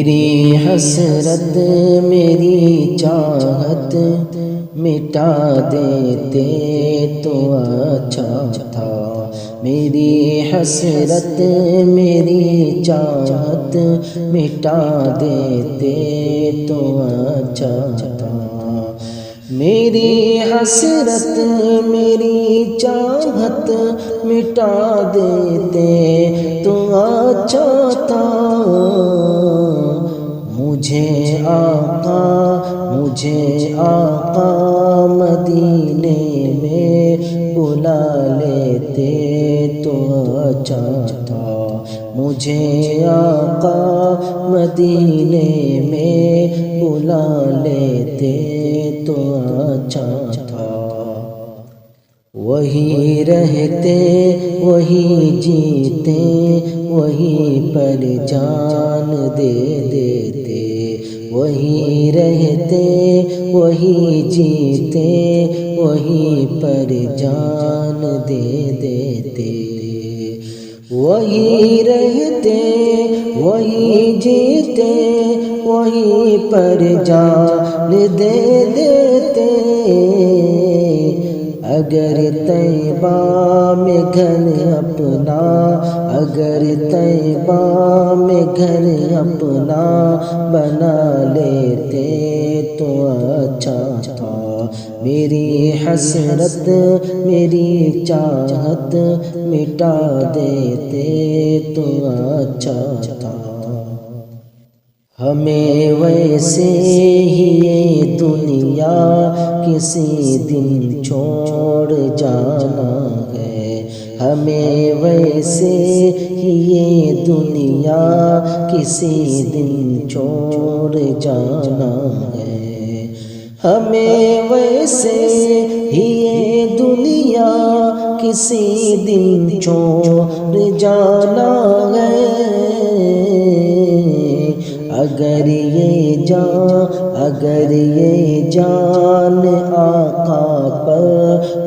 میری حسرت میری چاہت مٹا دیتے تو اچھا تھا، میری حسرت میری چاہت مٹا دیتے تو اچھا تھا، میری حسرت میری چاہت مٹا دیتے تو اچھا تھا، مجھے آقا مدینے میں بلا لیتے تو اچھا تھا، مجھے آقا مدینے میں بلا لیتے تو اچھا تھا، وہی رہتے وہی جیتے وہی پر جان دے دیتے، وہی رہتے وہی جیتے وہی پر جان دے دیتے، وہی رہتے وہی جیتے وہی پر جان دے دیتے، اگر طیبہ میں گھر اپنا اگر طیبہ میں گھر اپنا بنا لیتے تو اچھا تھا، میری حسرت میری چاہت مٹا دیتے تو اچھا تھا، ہمیں ویسے ہی یہ دنیا کسی دن چھوڑ جانا ہے، ہمیں ویسے ہی یہ دنیا کسی دن چھوڑ جانا ہے، ہمیں ویسے ہی یہ دنیا کسی دن چھوڑ جانا ہے، اگر یہ جان آقا پر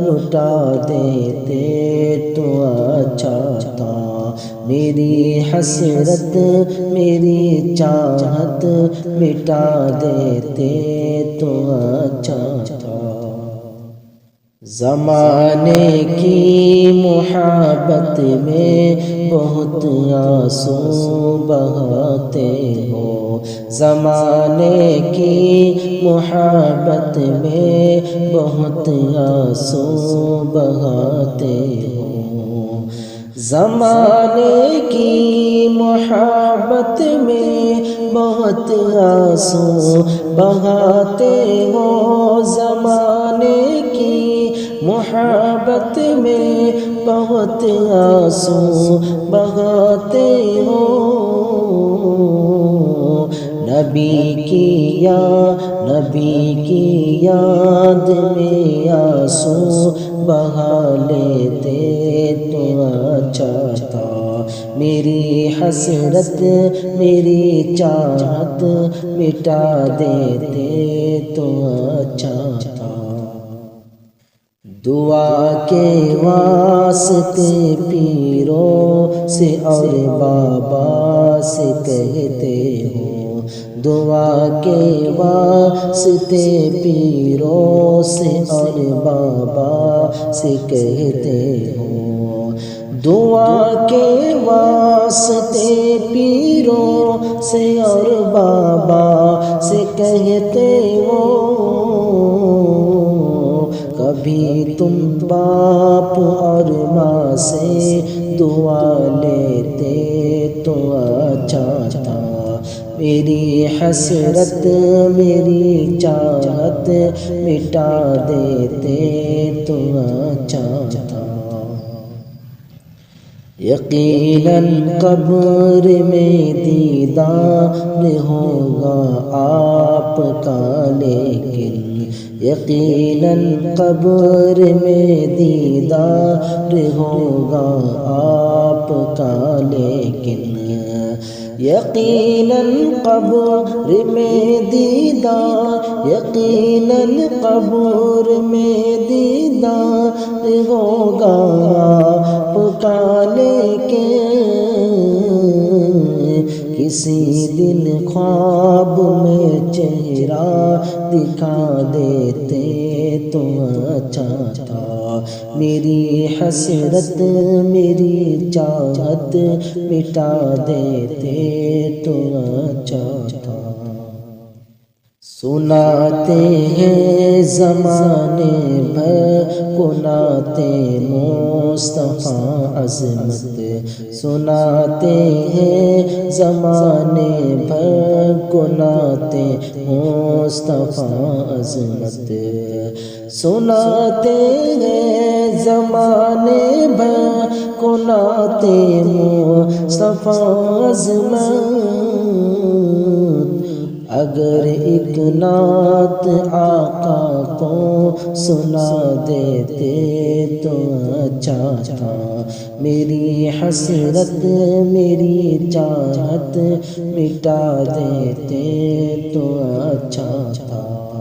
لٹا دیتے تو اچھا تھا، میری حسرت میری چاہت مٹا دیتے تو اچھا تھا، زمانے کی محبت میں بہت آنسو بہاتے ہو، زمانے کی محبت میں بہت آنسو بہاتے ہو، زمانے کی محبت میں بہت آنسو بہاتے ہو، زمانے کی محبت میں بہت آنسو بہاتے ہو، نبی کی یاد میں آنسو بہا لیتے تو اچھا تھا، میری حسرت میری چاہت مٹا دیتے تو اچھا تھا، دعا کے واسطے پیروں سے اور بابا سے کہتے ہو، دعا کے واسطے پیروں سے اور بابا سے کہتے ہو، دعا کے واسطے پیروں سے اور بابا سے کہتے ہو، کبھی تم باپ اور ماں سے دعا لیتے تو اچھا تھا، میری حسرت میری چاہت مٹا دیتے تو اچھا تھا، یقیناً قبر میں دیدار ہوگا آپ کا لیکن، یقیناً قبر میں دیدار ہوگا آپ کا لیکن، یقیناً قبر میں دیدار یقیناً قبر میں دیدار ہوگا آپ کا لیکن، کسی دن خواب میں چہرہ دکھا دیتے تو اچھا تھا، میری حسرت میری چاہت مٹا دیتے تو اچھا تھا۔ سناتے ہیں زمانے بھر کو نعت مصطفیٰ عظمت، سناتے ہیں زمانے بھر کو نعت مصطفیٰ عظمت، سناتے ہیں زمانے بھر کو نعت مصطفیٰ عظمت۔ اگر ایک نعت آقا کو سنا دیتے تو اچھا تھا، میری حسرت میری چاہت مٹا دیتے تو اچھا تھا۔